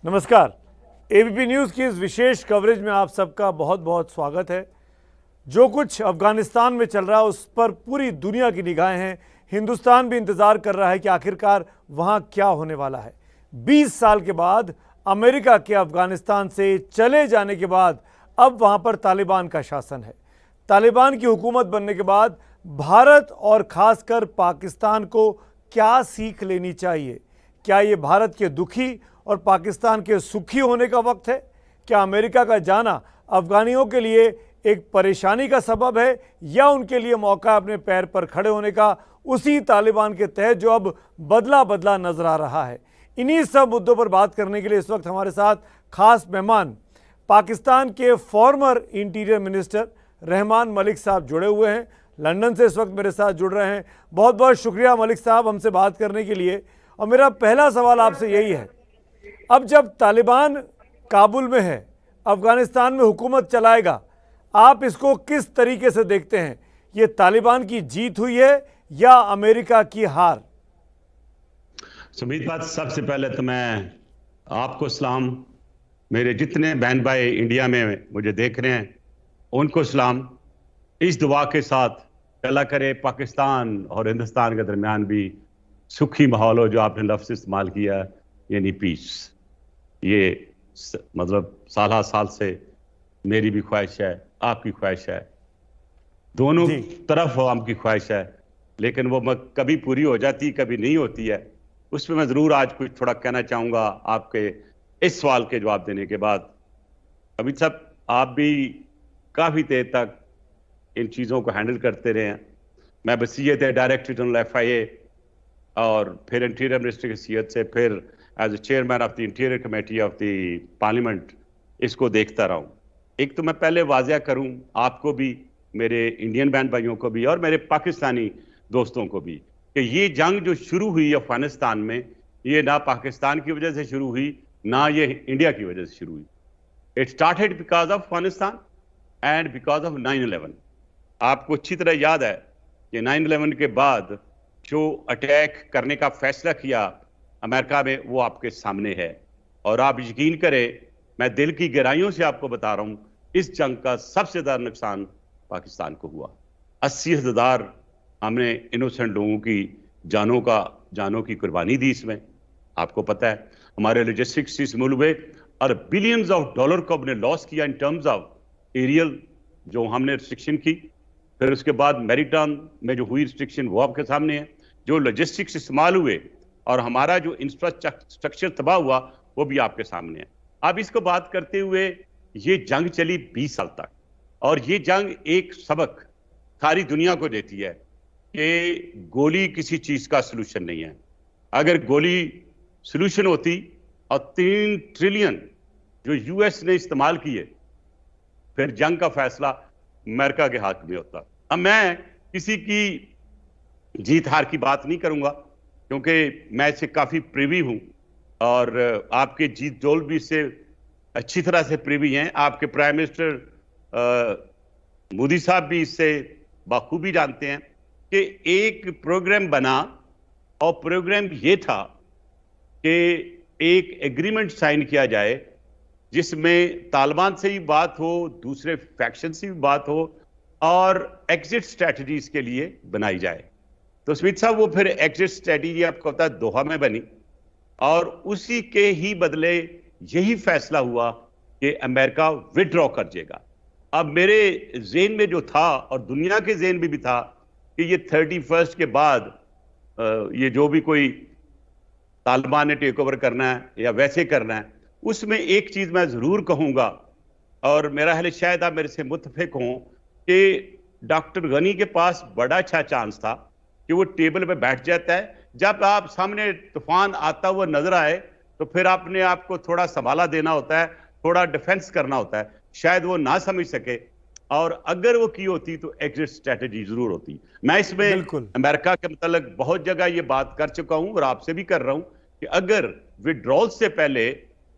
नमस्कार। ABP news की इस विशेष कवरेज में आप सबका बहुत बहुत स्वागत है। जो कुछ अफगानिस्तान में चल रहा है उस पर पूरी दुनिया की निगाहें हैं। हिंदुस्तान भी इंतज़ार कर रहा है कि आखिरकार वहाँ क्या होने वाला है। 20 साल के बाद अमेरिका के अफगानिस्तान से चले जाने के बाद अब वहाँ पर तालिबान का शासन है। तालिबान की हुकूमत बनने के बाद भारत और ख़ासकर पाकिस्तान को क्या सीख लेनी चाहिए? क्या ये भारत के दुखी और पाकिस्तान के सुखी होने का वक्त है? क्या अमेरिका का जाना अफगानियों के लिए एक परेशानी का सबब है या उनके लिए मौका अपने पैर पर खड़े होने का, उसी तालिबान के तहत जो अब बदला बदला नजर आ रहा है? इन्हीं सब मुद्दों पर बात करने के लिए इस वक्त हमारे साथ खास मेहमान पाकिस्तान के farmer interior minister Rahman Malik साहब जुड़े हुए हैं। लंदन से इस वक्त मेरे साथ जुड़ रहे हैं। बहुत बहुत शुक्रिया मलिक साहब हमसे बात करने के लिए। और मेरा पहला सवाल आपसे यही है, अब जब तालिबान काबुल में है, अफगानिस्तान में हुकूमत चलाएगा, आप इसको किस तरीके से देखते हैं? ये तालिबान की जीत हुई है या अमेरिका की हार? सुमीत बात, सबसे पहले तो मैं आपको सलाम, मेरे जितने बहन भाई इंडिया में मुझे देख रहे हैं उनको सलाम। इस दुआ के साथ अल्लाह करे पाकिस्तान और हिंदुस्तान के दरमियान भी सुखी माहौल हो, जो आपने लफ्ज़ इस्तेमाल किया यानी पीस। ये मतलब साल साल से मेरी भी ख्वाहिश है, आपकी ख्वाहिश है, दोनों तरफ आपकी ख्वाहिश है, लेकिन वो कभी पूरी हो जाती कभी नहीं होती है। उस पर मैं ज़रूर आज कुछ थोड़ा कहना चाहूँगा आपके इस सवाल के जवाब देने के बाद। अमित साहब, आप भी काफ़ी देर तक इन चीज़ों को हैंडल करते रहे हैं। मैं बसीयत है डायरेक्टर जनरल FIA और फिर इंटीरियर मिनिस्टर की हैसियत से, फिर as a chairman of the interior committee of the parliament इसको देखता रहा हूँ। एक तो मैं पहले वाजिया करूँ आपको भी, मेरे इंडियन बहन भाइयों को भी और मेरे पाकिस्तानी दोस्तों को भी, कि ये जंग जो शुरू हुई अफगानिस्तान में, ये ना पाकिस्तान की वजह से शुरू हुई ना ये इंडिया की वजह से शुरू हुई। It started because of Afghanistan and because of 9/11। आपको अच्छी तरह याद है कि 9/11 के बाद जो अटैक करने का फैसला किया अमेरिका में, वो आपके सामने है। और आप यकीन करें, मैं दिल की गहराइयों से आपको बता रहा हूं, इस जंग का सबसे ज़्यादा नुकसान पाकिस्तान को हुआ। 80,000 हमने इनोसेंट लोगों की जानों की कुर्बानी दी इसमें। आपको पता है हमारे लॉजिस्टिक्स सिस्टम हुए और बिलियंस ऑफ डॉलर को हमने लॉस किया इन टर्म्स ऑफ एरियल, जो हमने रिस्ट्रिक्शन की। फिर उसके बाद मैरीटाइम में जो हुई रिस्ट्रिक्शन वो आपके सामने है। जो लॉजिस्टिक्स इस्तेमाल हुए और हमारा जो इंफ्रास्ट्रक्चर तबाह हुआ वो भी आपके सामने है। अब इसको बात करते हुए, ये जंग चली 20 साल तक और ये जंग एक सबक सारी दुनिया को देती है कि गोली किसी चीज का सलूशन नहीं है। अगर गोली सलूशन होती और 3 ट्रिलियन जो US ने इस्तेमाल किए, फिर जंग का फैसला अमेरिका के हाथ में होता। अब मैं किसी की जीत हार की बात नहीं करूंगा क्योंकि मैं इससे काफी प्रिवी हूं और आपके जीत जोल भी इससे अच्छी तरह से प्रिवी हैं। आपके प्राइम मिनिस्टर मोदी साहब भी इससे बखूबी जानते हैं कि एक प्रोग्राम बना और प्रोग्राम ये था कि एक एग्रीमेंट साइन किया जाए जिसमें तालिबान से भी बात हो, दूसरे फैक्शन से भी बात हो और एग्जिट स्ट्रैटेजीज के लिए बनाई जाए। तो स्मिथ साहब, वो फिर एग्जिट स्ट्रैटेजी आपको पता है दोहा में बनी और उसी के ही बदले यही फैसला हुआ कि अमेरिका विड्रॉ कर जाएगा। अब मेरे जेन में जो था और दुनिया के जेन में भी था कि ये 31 के बाद ये जो भी कोई तालिबान ने टेक ओवर करना है या वैसे करना है, उसमें एक चीज मैं जरूर कहूंगा और मेरा ख्याल शायद आप मेरे से मुत्तफिक हों कि डॉक्टर गनी के पास बड़ा अच्छा चांस था कि वो टेबल पे बैठ जाता है। जब आप सामने तूफान आता हुआ नजर आए तो फिर अपने आप को थोड़ा संभाला देना होता है, थोड़ा डिफेंस करना होता है। शायद वो ना समझ सके और अगर वो की होती तो एग्जिट स्ट्रेटेजी जरूर होती। मैं इसमें अमेरिका के मतलब बहुत जगह ये बात कर चुका हूं और आपसे भी कर रहा हूं कि अगर विड्रॉल से पहले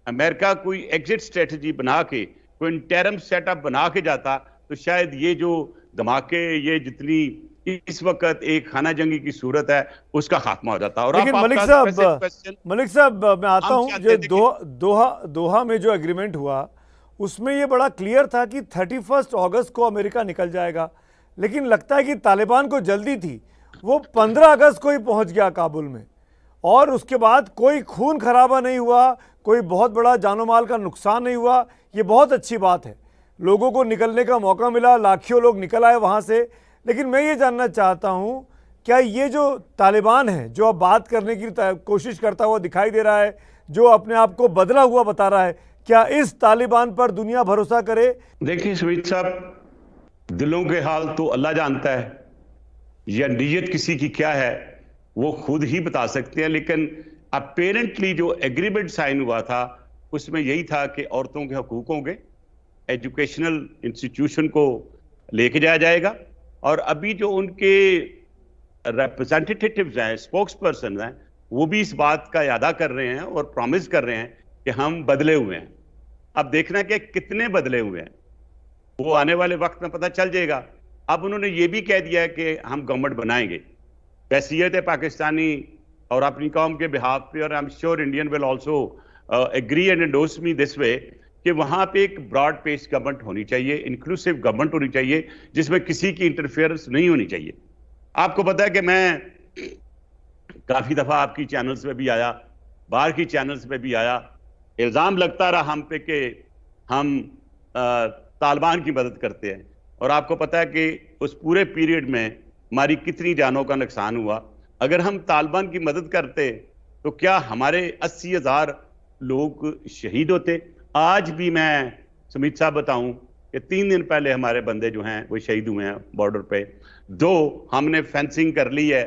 अमेरिका कोई एग्जिट स्ट्रेटेजी बना के, कोई इंटरम सेटअप बना के जाता तो शायद ये जो धमाके, ये जितनी इस वक्त एक खाना जंगी की सूरत है, उसका खात्मा हो जाता। और लेकिन आप मलिक आपका साहब, क्वेश्चन मलिक साहब मैं आता हम हूं, चाहते जो थे कि दोहा में जो एग्रीमेंट हुआ उसमें ये बड़ा क्लियर था कि 31 अगस्त को अमेरिका निकल जाएगा, लेकिन लगता है कि तालिबान को जल्दी थी, वो 15 अगस्त को ही पहुंच गया काबुल में, और उसके बाद कोई खून खराबा नहीं हुआ, कोई बहुत बड़ा जानो माल का नुकसान नहीं हुआ। ये बहुत अच्छी बात है, लोगों को निकलने का मौका मिला, लाखों लोग निकल आए वहाँ से। लेकिन मैं ये जानना चाहता हूँ, क्या ये जो तालिबान है, जो अब बात करने की कोशिश करता हुआ दिखाई दे रहा है, जो अपने आप को बदला हुआ बता रहा है, क्या इस तालिबान पर दुनिया भरोसा करे? देखिए सुमित साहब, दिलों के हाल तो अल्लाह जानता है, या नीयत किसी की क्या है वो खुद ही बता सकते हैं। लेकिन अपेरेंटली जो एग्रीमेंट साइन हुआ था उसमें यही था कि औरतों के हकूकों के एजुकेशनल इंस्टीट्यूशन को लेके जाया जाएगा। और अभी जो उनके रिप्रेजेंटेटिव्स हैं, स्पोक्स पर्सन हैं, वो भी इस बात का यादा कर रहे हैं और प्रॉमिस कर रहे हैं कि हम बदले हुए हैं। अब देखना कि कितने बदले हुए हैं वो आने वाले वक्त में पता चल जाएगा। अब उन्होंने ये भी कह दिया है कि हम गवर्नमेंट बनाएंगे। हैसियत है पाकिस्तानी और अपनी कौम के बिहाफ पे, और I am sure Indian will also agree and endorse me this way, कि वहां पे एक ब्रॉड बेस्ड गवर्नमेंट होनी चाहिए, इंक्लूसिव गवर्नमेंट होनी चाहिए, जिसमें किसी की इंटरफेरेंस नहीं होनी चाहिए। आपको पता है कि मैं काफी दफा आपकी चैनल्स पे भी आया, बाहर की चैनल्स पे भी आया, इल्जाम लगता रहा हम पे कि हम तालिबान की मदद करते हैं। और आपको पता है कि उस पूरे पीरियड में हमारी कितनी जानों का नुकसान हुआ। अगर हम तालिबान की मदद करते तो क्या हमारे 80,000 लोग शहीद होते? आज भी मैं सुमित साहब बताऊं कि 3 दिन पहले हमारे बंदे जो हैं वो शहीद हुए हैं बॉर्डर पे। 2 हमने फेंसिंग कर ली है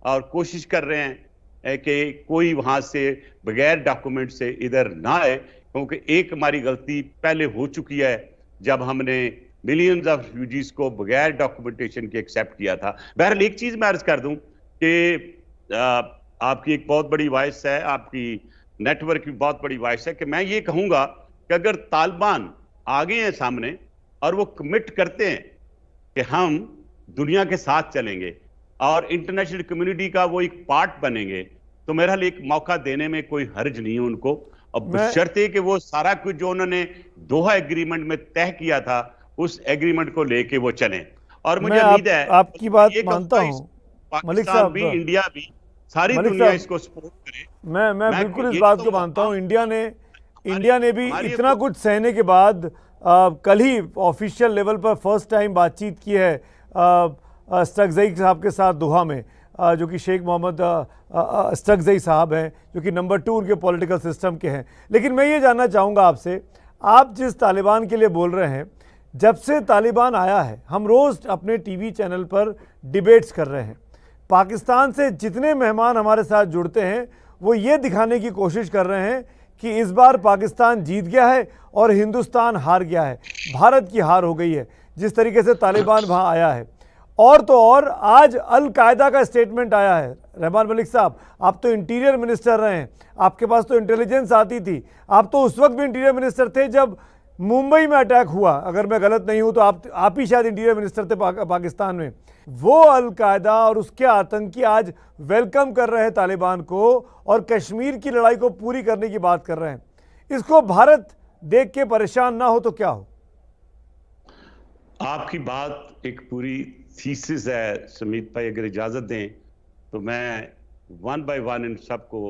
और कोशिश कर रहे हैं कि कोई वहां से बगैर डॉक्यूमेंट से इधर ना आए, क्योंकि एक हमारी गलती पहले हो चुकी है जब हमने मिलियंस ऑफ रिफ्यूजीज को बगैर डॉक्यूमेंटेशन के एक्सेप्ट किया था। बहरहाल एक चीज मैं अर्ज कर दूं कि आपकी एक बहुत बड़ी वॉइस है, आपकी नेटवर्क की बहुत बड़ी वॉइस है, कि मैं ये कहूंगा कि अगर तालिबान आ गए हैं सामने और वो कमिट करते हैं कि हम दुनिया के साथ चलेंगे और इंटरनेशनल कम्युनिटी का वो एक पार्ट बनेंगे, तो मेरा एक मौका देने में कोई हर्ज नहीं है उनको। अब बशर्ते कि वो सारा कुछ जो उन्होंने दोहा एग्रीमेंट में तय किया था उस एग्रीमेंट को लेके वो चलें। और मुझे उम्मीद है आपकी बात मानता हूं मलिक साहब, भी, इंडिया भी, सारी मलिक दुनिया साहब, इसको सपोर्ट करे। मैं बिल्कुल इस बात को मानता हूं। इंडिया ने भी इतना कुछ सहने के बाद कल ही ऑफिशियल लेवल पर फर्स्ट टाइम बातचीत की है स्टकज़ई साहब के साथ दोहा में, जो कि शेख मोहम्मद स्टकज़ई साहब हैं, जो कि नंबर 2 उनके पॉलिटिकल सिस्टम के हैं। लेकिन मैं ये जानना चाहूँगा आपसे, आप जिस तालिबान के लिए बोल रहे हैं, जब से तालिबान आया है हम रोज़ अपने टीवी चैनल पर डिबेट्स कर रहे हैं, पाकिस्तान से जितने मेहमान हमारे साथ जुड़ते हैं वो ये दिखाने की कोशिश कर रहे हैं कि इस बार पाकिस्तान जीत गया है और हिंदुस्तान हार गया है, भारत की हार हो गई है, जिस तरीके से तालिबान वहाँ आया है। और तो और आज अल कायदा का स्टेटमेंट आया है। रहमान मलिक साहब, आप तो इंटीरियर मिनिस्टर रहे हैं, आपके पास तो इंटेलिजेंस आती थी, आप तो उस वक्त भी इंटीरियर मिनिस्टर थे जब मुंबई में अटैक हुआ, अगर मैं गलत नहीं हूं तो आप ही शायद इंटीरियर मिनिस्टर थे पाकिस्तान में। वो अल कायदा और उसके आतंकी आज वेलकम कर रहे हैं तालिबान को और कश्मीर की लड़ाई को पूरी करने की बात कर रहे हैं। इसको भारत देख के परेशान ना हो तो क्या हो? आपकी बात एक पूरी थीसिस है सुमित भाई, अगर इजाजत दें तो मैं 1 बाय 1 इन सबको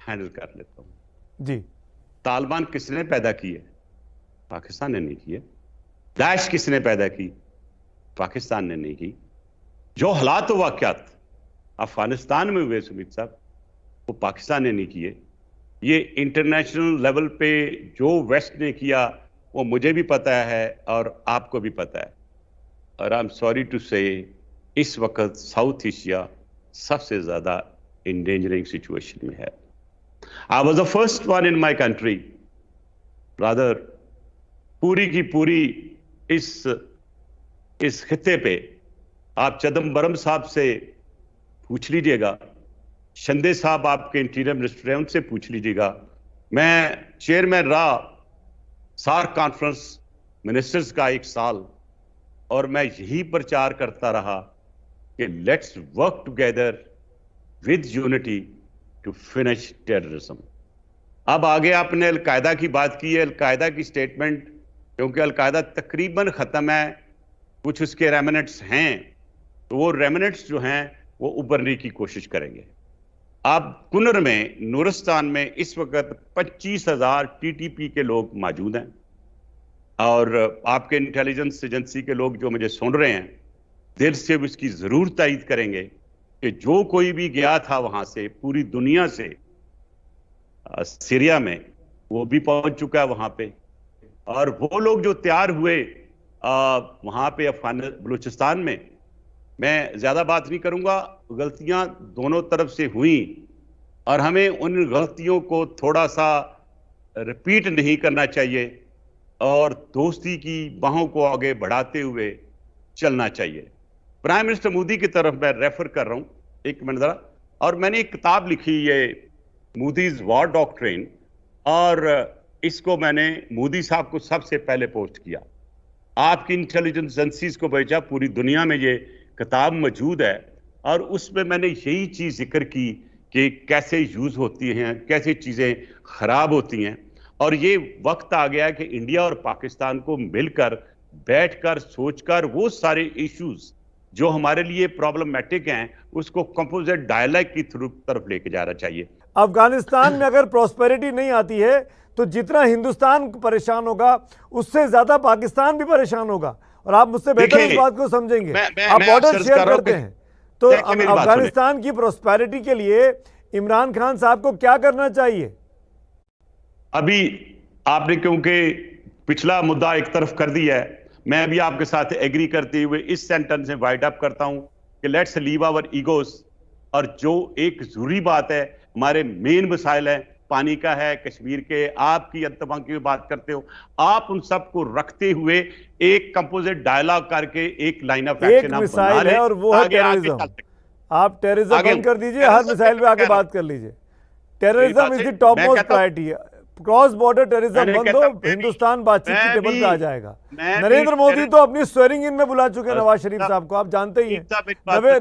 हैंडल कर लेता हूं। जी, तालिबान किसने पैदा की है? पाकिस्तान ने नहीं की है। दाइश किसने पैदा की? पाकिस्तान ने नहीं की। जो हालात वाकयात अफगानिस्तान में हुए सुमित साहब, वो पाकिस्तान ने नहीं किए। ये इंटरनेशनल लेवल पे जो वेस्ट ने किया वो मुझे भी पता है और आपको भी पता है। और आई एम सॉरी टू से, इस वक्त साउथ एशिया सबसे ज्यादा इंडेंजरिंग सिचुएशन में है। I was the first one in my country, rather पूरी की पूरी इस खित्ते पे आप चिदम्बरम साहब से पूछ लीजिएगा, शिंदे साहब आपके इंटीरियर मिनिस्टर हैं, उनसे पूछ लीजिएगा। मैं चेयरमैन रहा सार्क कॉन्फ्रेंस मिनिस्टर्स का 1 साल, और मैं यही प्रचार करता रहा कि let's work together with unity to finish terrorism. अब आगे आपने अलकायदा की बात की है, अलकायदा की स्टेटमेंट, क्योंकि अलकायदा तकरीबन खत्म है, कुछ उसके रेमिनेंट्स हैं, तो वो रेमिनेंट्स जो हैं वो उभरने की कोशिश करेंगे। अब कुनर में, नूरिस्तान में इस वक्त 25,000 टीटीपी के लोग मौजूद हैं, और आपके इंटेलिजेंस एजेंसी के लोग जो मुझे सुन रहे हैं दिल से उसकी जरूर तायीद करेंगे कि जो कोई भी गया था वहां से, पूरी दुनिया से, सीरिया में, वो भी पहुंच चुका है वहां पे। और वो लोग जो तैयार हुए वहां पे अफगान बलूचिस्तान में, मैं ज्यादा बात नहीं करूंगा, गलतियां दोनों तरफ से हुई और हमें उन गलतियों को थोड़ा सा रिपीट नहीं करना चाहिए और दोस्ती की बाहों को आगे बढ़ाते हुए चलना चाहिए। प्राइम मिनिस्टर मोदी की तरफ मैं रेफर कर रहा हूं, एक मिनट जरा। और मैंने एक किताब लिखी है, मोदीज वॉर डॉक्ट्रिन, और इसको मैंने मोदी साहब को सबसे पहले पोस्ट किया, आपकी इंटेलिजेंस एजेंसीज को भेजा, पूरी दुनिया में ये किताब मौजूद है। और उसमें मैंने यही चीज जिक्र की कि कैसे यूज होती हैं, कैसे चीजें खराब होती हैं। और ये वक्त आ गया है कि इंडिया और पाकिस्तान को मिलकर, बैठकर, सोचकर वो सारे इश्यूज जो हमारे लिए प्रॉब्लमेटिक हैं उसको कंपोजिट डायलॉग की तरफ लेके जाना चाहिए। अफगानिस्तान में अगर प्रॉस्पेरिटी नहीं आती है तो जितना हिंदुस्तान परेशान होगा उससे ज्यादा पाकिस्तान भी परेशान होगा, और आप मुझसे बेहतर इस बात को समझेंगे। आप बॉर्डर शेयर करते हैं, तो अफगानिस्तान की प्रॉस्पेरिटी के लिए इमरान खान साहब को क्या करना चाहिए? अभी आपने क्योंकि पिछला मुद्दा एक तरफ कर दिया है, मैं भी आपके साथ एग्री करते हुए इस सेंटेंस में वाइड अप करता हूं कि लेट्स लीव आवर ईगोस, और जो एक जरूरी बात है, हमारे मेन मसाइल है, पानी का है, कश्मीर के, आपकी अंतमांग की बात करते हो, आप उन सबको रखते हुए एक कंपोजिट डायलॉग करके एक लाइन ऑफ एक्शन आप बना लें, और वो है टेररिज्म। आप टेररिज्म बंद कर दीजिए, हर मिसाइल पे आके बात कर लीजिए। Terrorism is the top most priority. Cross border terrorism बंद हो, हिंदुस्तान बातचीत की टेबल पे आ जाएगा। नरेंद्र मोदी तो अपनी स्वेरिंग इन में बुला चुके नवाज शरीफ साहब को, आप जानते ही हैं।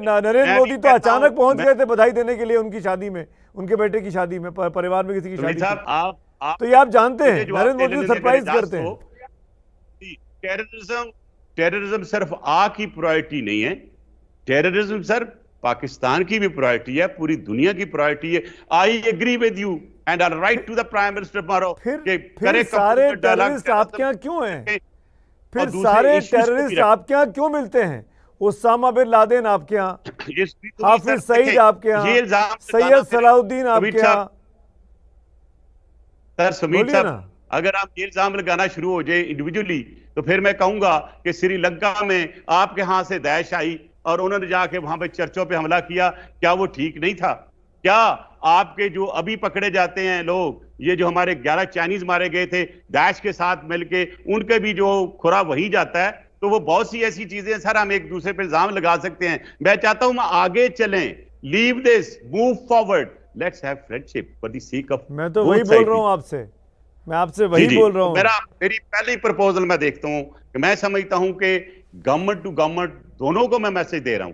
नरेंद्र मोदी तो अचानक पहुंच गए थे बधाई देने के लिए उनकी शादी में, उनके बेटे की शादी में, परिवार में किसी की शादी में। तो ये आप जानते हैं, नरेंद्र मोदी सरप्राइज करते हैं। टेररिज्म सिर्फ आ की प्रायोरिटी नहीं है, टेररिज्म सिर्फ पाकिस्तान की भी प्रायोरिटी है, पूरी दुनिया की प्रायोरिटी है। I agree with you and I write to the prime minister tomorrow. फिर सारे टेररिस्ट आपके यहाँ क्यों हैं? फिर सारे टेररिस्ट आपके यहाँ क्यों मिलते हैं? उसामा बिन लादेन आपके यहाँ, हाफिज सईद आपके यहाँ, सैयद सलाउद्दीन आपके यहाँ। सर सुमीत साहब, अगर आप ये इल्जाम लगाना शुरू हो जाए इंडिविजुअली, तो फिर मैं कहूंगा कि श्रीलंका में आपके यहाँ से दैश आई और उन्होंने जाके वहां पे चर्चों पे हमला किया, क्या वो ठीक नहीं था? क्या आपके जो अभी पकड़े जाते हैं लोग, ये जो हमारे 11 चाइनीज मारे गए थे दैश के साथ मिलके, उनके भी जो खुरा वही जाता है। तो वो बहुत सी ऐसी चीजें सर, हम एक दूसरे पे इल्जाम लगा सकते हैं। मैं चाहता हूं हम आगे चलें, leave this, move forward, let's have friendship for the sake of. मैं तो वही बोल रहा हूं आपसे, मैं आपसे वही बोल रहा हूं। मेरी पहली प्रपोजल मैं देखता हूं कि मैं समझता हूं कि गवर्नमेंट टू गवर्नमेंट दोनों को मैं मैसेज दे रहा हूं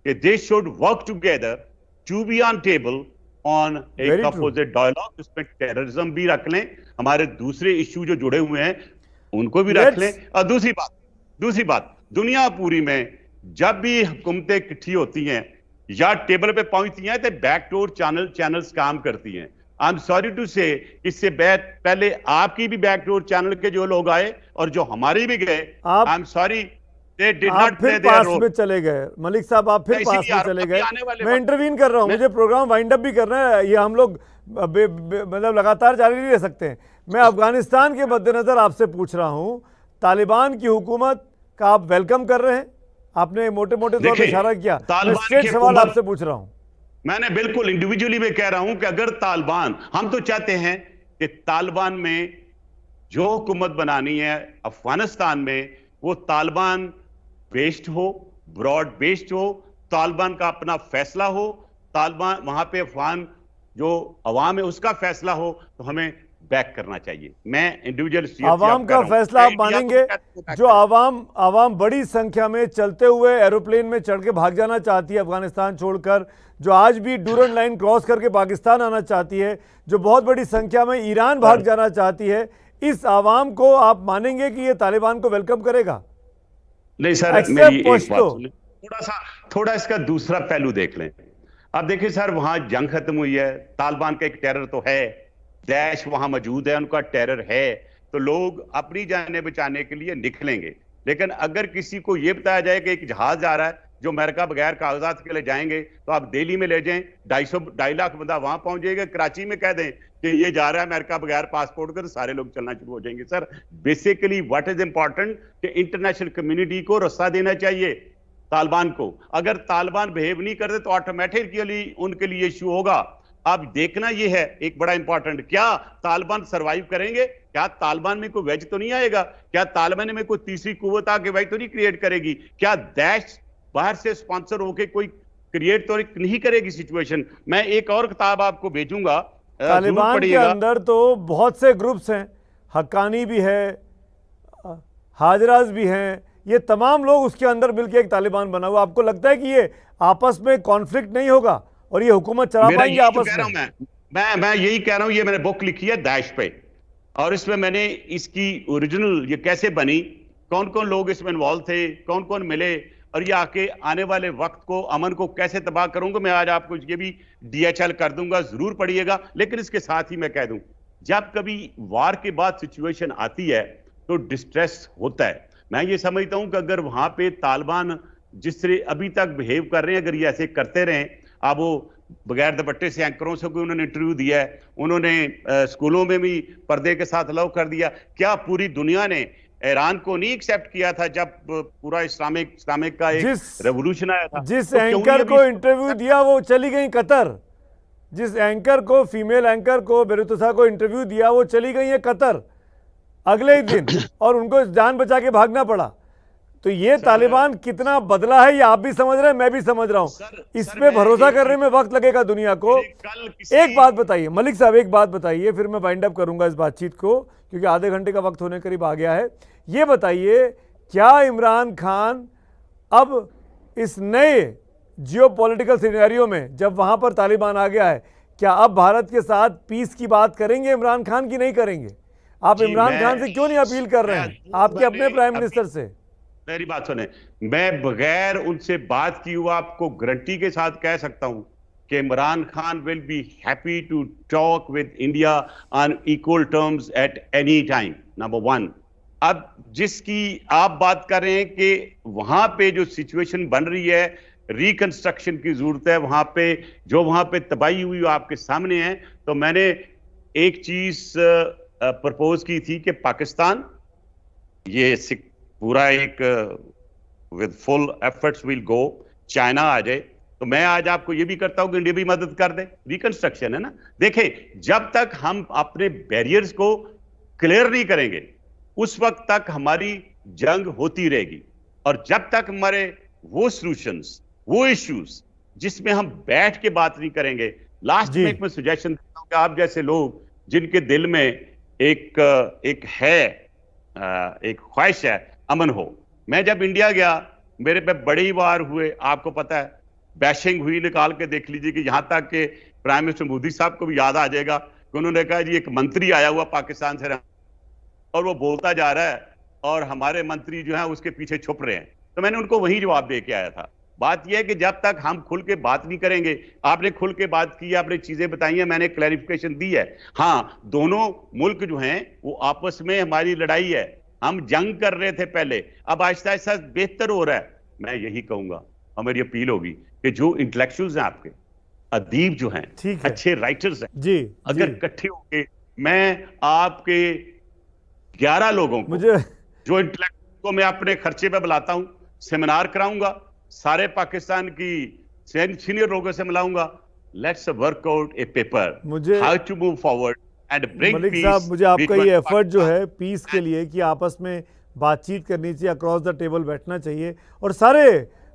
कि they should work together to be on table on a composite dialogue. उसमें टेररिज्म भी रख लें, हमारे दूसरे इश्यू जो जुड़े हुए हैं उनको भी रख लें। और दूसरी बात, दुनिया पूरी में जब भी हुकूमतें इकट्ठी होती हैं या टेबल पे पहुंचती हैं तो बैकडोर चैनल्स काम करती हैं। आई एम सॉरी टू से, इससे पहले आपकी भी बैकडोर चैनल के जो लोग आए और जो हमारे भी गए, I am sorry, they did not play their role। में चले गए मलिक साहब, आप फिर पास में चले गए। मैं इंटरवीन कर रहा हूं, मुझे प्रोग्राम वाइंड अप भी करना है, ये हम लोग मतलब लगातार जारी नहीं रह सकते हैं। मैं अफगानिस्तान के मद्देनजर आपसे पूछ रहा हूं, तालिबान की हुकूमत का आप वेलकम कर रहे हैं? आपने मोटे मोटे तौर पर इशारा किया, मैं स्ट्रेट सवाल आपसे पूछ रहा हूं। मैंने बिल्कुल इंडिविजुअली में कह रहा हूं कि अगर तालिबान, हम तो चाहते हैं कि तालिबान में जो हुकूमत बनानी है अफगानिस्तान में, वो तालिबान बेस्ड हो, ब्रॉड बेस्ड हो, तालिबान का अपना फैसला हो, तालिबान वहां पे अफगान जो अवाम है उसका फैसला हो। तो हमें बैक करना चाहिए। मैं इंडिविजुअल आवाम का फैसला आप मानेंगे? जो आवाम बड़ी संख्या में चलते हुए एरोप्लेन में चढ़ के भाग जाना चाहती है अफगानिस्तान छोड़कर, जो आज भी डूरन लाइन क्रॉस करके पाकिस्तान आना चाहती है, जो बहुत बड़ी संख्या में ईरान भाग जाना चाहती है, इस आवाम को आप मानेंगे कि ये तालिबान को वेलकम करेगा? नहीं सर, मेरी एक बात सुनिए, थोड़ा इसका दूसरा पहलू देख लें। अब देखिए सर, वहां जंग खत्म हुई है, तालिबान का एक टेरर तो है, दैश वहां मौजूद है, उनका टेरर है, तो लोग अपनी जानें बचाने के लिए निकलेंगे। लेकिन अगर किसी को यह बताया जाए कि एक जहाज आ रहा है जो अमेरिका बगैर कागजात के लिए जाएंगे, तो आप दिल्ली में ले जाएं, 2.5 लाख बंदा वहां पहुंच जाएगा, कराची में कह दें कि ये जा रहा है अमेरिका बगैर पासपोर्ट के, तो सारे लोग चलना शुरू हो जाएंगे। Sir basically what is important कि इंटरनेशनल कम्युनिटी को रास्ता देना चाहिए तालिबान को। अगर तालिबान बिहेव नहीं करते तो ऑटोमेटिकली उनके लिए इश्यू होगा। अब देखना यह है एक बड़ा इंपॉर्टेंट, क्या तालिबान सरवाइव करेंगे? क्या तालिबान में कोई वेज तो नहीं आएगा? क्या तालिबान में कोई तीसरी कुव्वत आके वेज तो नहीं क्रिएट करेगी? क्या दैश बाहर से स्पॉन्सर होके कोई क्रिएट तो नहीं करेगी सिचुएशन? मैं एक और किताब आपको भेजूंगा, तालिबान के अंदर तो बहुत से ग्रुप्स हैं, हक्कानी भी है, हाजराज भी हैं, ये तमाम लोग उसके अंदर मिलकर एक तालिबान बना हुआ। आपको लगता है कि ये आपस में कॉन्फ्लिक्ट नहीं होगा और ये हुकूमत चला पाएंगे आपस में? मैं यही कह रहा हूं। ये मैंने बुक लिखी है दैश पे, और इसमें मैंने इसकी ओरिजिनल ये कैसे बनी, कौन कौन लोग इसमें इन्वॉल्व थे, कौन कौन मिले, और ये आके आने वाले वक्त को, अमन को कैसे तबाह करूंगा, मैं आज आपको ये भी DHL कर दूंगा, जरूर पढ़िएगा। लेकिन इसके साथ ही मैं कह दूं, जब कभी वार के बाद सिचुएशन आती है तो डिस्ट्रेस होता है। मैं ये समझता हूं कि अगर वहां पे तालिबान जिस तरह अभी तक बिहेव कर रहे हैं, अगर ये ऐसे करते रहें, अब वो बगैर दुपट्टे से एंकरों से कोई उन्होंने इंटरव्यू दिया है, उन्होंने स्कूलों में भी पर्दे के साथ अलाउ कर दिया, क्या पूरी दुनिया ने ईरान को नहीं एक्सेप्ट किया था जब पूरा इस्लामिक का एक रेवोल्यूशन आया था? जिस एंकर को इंटरव्यू दिया वो चली गई कतर, जिस एंकर को, फीमेल एंकर को, बेरुतसा को इंटरव्यू दिया वो चली गई है कतर अगले ही दिन, और उनको जान बचा के भागना पड़ा। तो ये तालिबान कितना बदला है ये आप भी समझ रहे हैं, मैं भी समझ रहा हूं। इस पे भरोसा करने में वक्त लगेगा दुनिया को। एक बात बताइए मलिक साहब, एक बात बताइए, फिर मैं वाइंड अप करूंगा इस बातचीत को क्योंकि आधे घंटे का वक्त होने करीब आ गया है। ये बताइए, क्या इमरान खान अब इस नए जियोपॉलिटिकल सिनेरियो में, जब वहां पर तालिबान आ गया है, क्या अब भारत के साथ पीस की बात करेंगे इमरान खान की नहीं करेंगे? आप इमरान खान से क्यों नहीं अपील कर रहे हैं, आपके अपने प्राइम मिनिस्टर से? मेरी बात सुने, मैं बगैर उनसे बात की हुआ आपको गारंटी के साथ कह सकता हूं कि Imran Khan will be happy to talk with India on equal terms at any time, number one. अब जिसकी आप बात कर रहे हैं कि वहां पे जो सिचुएशन बन रही है, रिकंस्ट्रक्शन की जरूरत है, वहां पे जो वहां पे तबाही हुई आपके सामने है, तो मैंने एक चीज प्रपोज की थी कि पाकिस्तान ये पूरा एक with full efforts will go, China आ जाए, तो मैं आज आपको ये भी करता हूं कि इंडिया भी मदद कर दे। रिकंस्ट्रक्शन है ना, देखें जब तक हम अपने बैरियर्स को क्लियर नहीं करेंगे उस वक्त तक हमारी जंग होती रहेगी, और जब तक हमारे वो सॉल्यूशंस, वो इश्यूज जिसमें हम बैठ के बात नहीं करेंगे। लास्ट में एक मैं सजेशन देता हूं कि आप जैसे लोग जिनके दिल में एक ख्वाहिश है अमन हो। मैं जब इंडिया गया, मेरे पे बड़े ही वार हुए, आपको पता है, बैशिंग हुई, निकाल के देख लीजिए कि यहां तक के प्राइम मिनिस्टर मोदी साहब को भी याद आ जाएगा कि उन्होंने कहा जी एक मंत्री आया हुआ पाकिस्तान से और वो बोलता जा रहा है और हमारे मंत्री जो है उसके पीछे छुप रहे हैं। तो मैंने उनको वही जवाब दे के आया था। बात यह है कि जब तक हम खुल के बात नहीं करेंगे, आपने खुल के बात की, आपने चीजें बताई हैं, मैंने क्लैरिफिकेशन दी है। हाँ, दोनों मुल्क जो हैं वो आपस में हमारी लड़ाई है, हम जंग कर रहे थे पहले, अब आहिस्ता आहिस्ता बेहतर हो रहा है। मैं यही कहूंगा, हमारी अपील होगी कि जो इंटेलेक्चुअल्स हैं आपके, अदीब जो हैं, अच्छे राइटर्स हैं जी, अगर इकट्ठे होके, मैं आपके 11 लोगों को जो इंटेलेक्चुअल को मैं अपने खर्चे पे बुलाता हूं, सेमिनार कराऊंगा, सारे पाकिस्तान की सीनियर लोगों से मिलाऊंगा। Let's work out a paper, how to move forward and bring Malik sahab, मुझे आपका ये एफर्ट जो है पीस के लिए कि आपस में बातचीत करनी चाहिए, अक्रॉस द टेबल बैठना चाहिए और सारे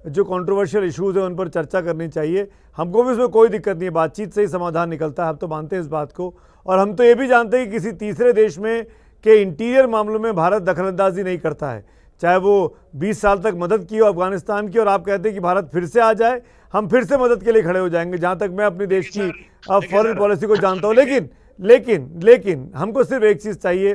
जो कंट्रोवर्शियल इश्यूज़ हैं उन पर चर्चा करनी चाहिए। हमको भी उसमें कोई दिक्कत नहीं है, बातचीत से ही समाधान निकलता है, हम तो मानते हैं इस बात को। और हम तो ये भी जानते हैं कि किसी तीसरे देश में के इंटीरियर मामलों में भारत दखलंदाजी नहीं करता है। चाहे वो 20 साल तक मदद की हो अफगानिस्तान की, और आप कहते हैं कि भारत फिर से आ जाए, हम फिर से मदद के लिए खड़े हो जाएंगे, जहाँ तक मैं अपनी देश की फॉरेन पॉलिसी को जानता हूँ। लेकिन हमको सिर्फ एक चीज़ चाहिए,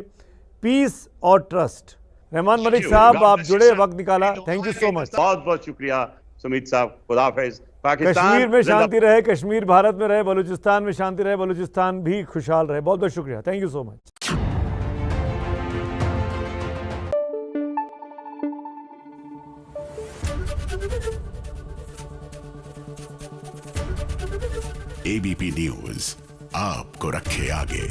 पीस और ट्रस्ट। रहमान मलिक साहब, आप जुड़े, वक्त निकाला, थैंक यू सो मच। बहुत बहुत शुक्रिया सुमित साहब, खुदा हाफिज। कश्मीर में शांति रहे, कश्मीर भारत में रहे, बलूचिस्तान में शांति रहे, बलूचिस्तान भी खुशहाल रहे। बहुत बहुत शुक्रिया, thank you so much. ABP news आपको रखे आगे।